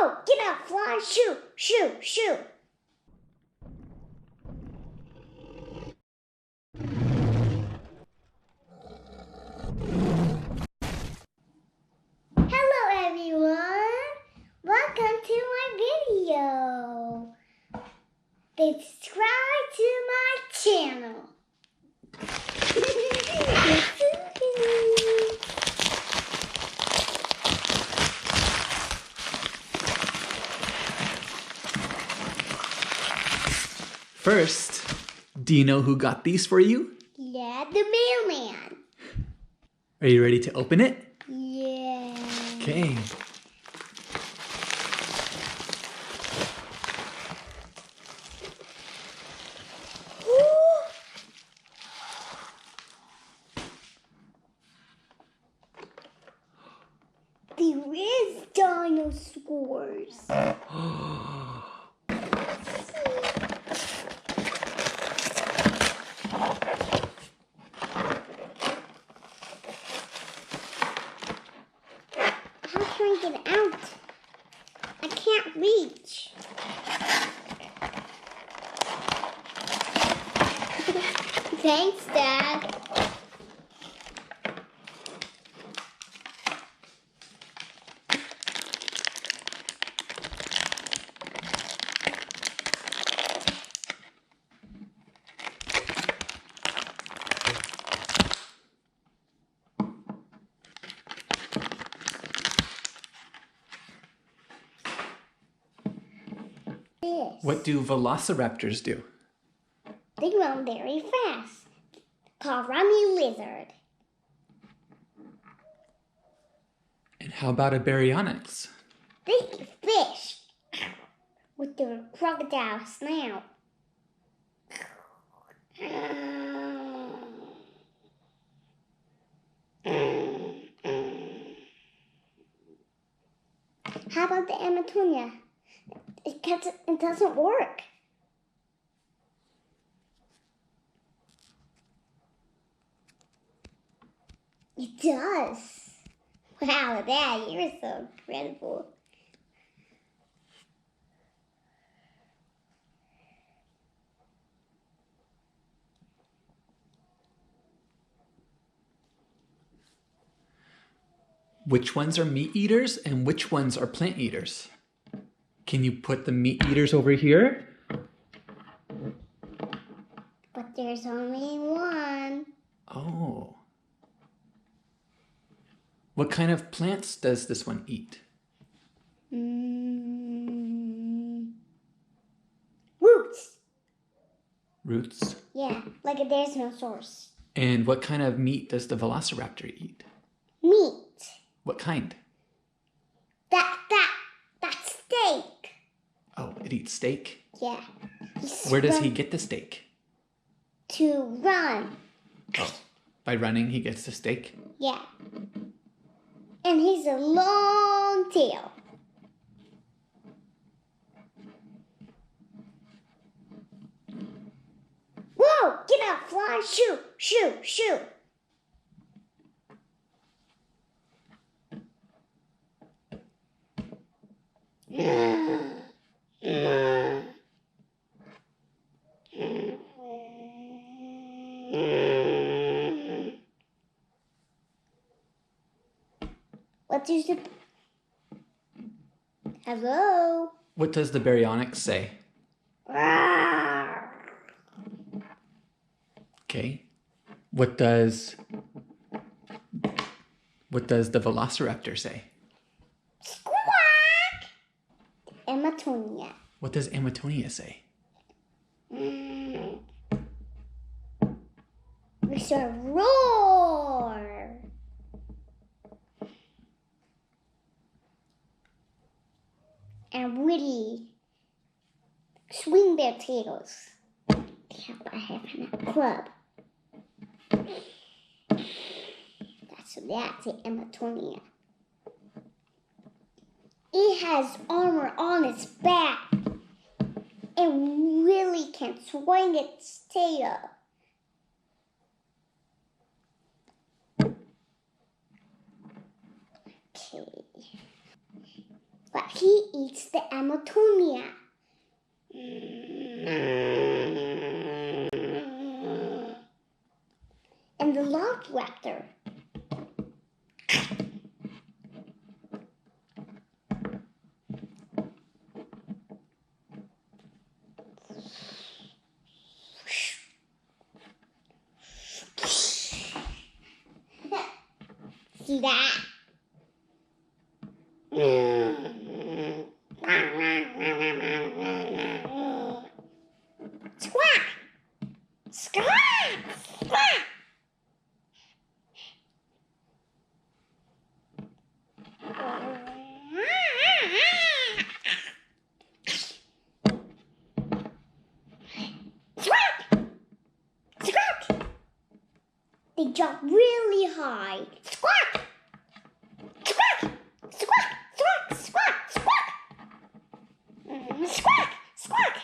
Whoa! Get out, fly! Shoot! Shoot! Shoot! Hello everyone! Welcome to my video! Subscribe to my channel! First, do you know who got these for you? Yeah, the mailman. Are you ready to open it? Yeah. Okay. There is dinosaurs. How can I get out? I can't reach. Thanks, Dad. What do velociraptors do? They run very fast. Called Rummy Lizard. And how about a baryonyx? They eat fish with their crocodile snout. How about the Amatonia? It doesn't work. It does. Wow, Dad, you're so incredible. Which ones are meat eaters and which ones are plant eaters? Can you put the meat eaters over here? But there's only one. Oh. What kind of plants does this one eat? Roots. Roots. Yeah, like a dinosaurs. And what kind of meat does the velociraptor eat? Meat. What kind? That's steak. Oh, it eats steak? Yeah. Where does he get the steak? To run. Oh, by running he gets the steak? Yeah. And he's a long tail. Whoa! Get out, fly! Shoot! Shoot! Shoot! What does the... Hello? What does the baryonyx say? Okay. What does the velociraptor say? Squawk! Amatonia. What does Amatonia say? We should roar. And really swing their tails. Yeah, I have a club. That's the Amatonia. It has armor on its back and really can swing its tail. Okay. but he eats the Amatonia. And the log raptor. See that? Squawk! Squawk! Squawk! Squawk! Squawk! They jump really high. Squawk! Squawk! Squawk! Squawk! Squawk! Squawk! Squawk! Squawk! Squawk!